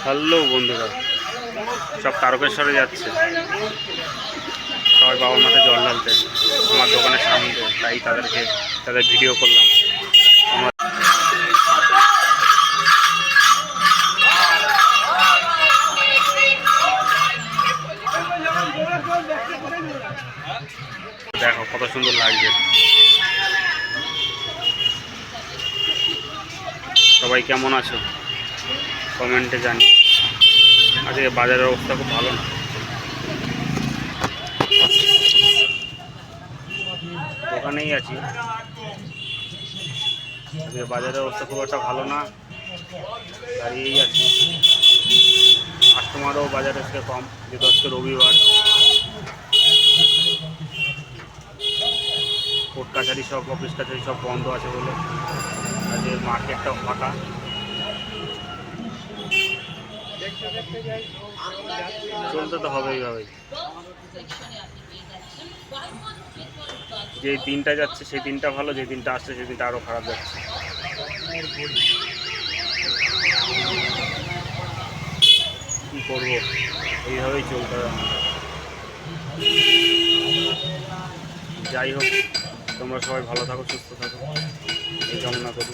Hello বন্ধুরা, সব তারকেশ্বরে যাচ্ছে। সবাই বাবার মাথায় জল ঢালতে আমার দোকানের সামনে, তাই তাদের ভিডিও করলাম। দেখো কত সুন্দর লাগছে। সবাই কেমন আছো কমেন্টে জানি। আজকে বাজারের অবস্থা খুব ভালো না, দোকানেই আছি। আজকে বাজারের অবস্থা খুব একটা ভালো না, দাঁড়িয়েই আছি। কাস্টমারও বাজারে আজকে কম, যেহেতু আজকে রবিবার। কোর্ট কাছারি সব, অফিস কাছারি সব বন্ধ আছে বলে আজকে মার্কেটটাও ফাঁকা। চলতে তো হবে এইভাবেই। যে দিনটা যাচ্ছে সেই দিনটা ভালো, যে দিনটা আসছে সেই দিনটা আরও খারাপ যাচ্ছে। কী করবো, এইভাবেই চলতে হবে। যাই হোক, তোমরা সবাই ভালো থাকো, সুস্থ থাকো, এই কামনা করি।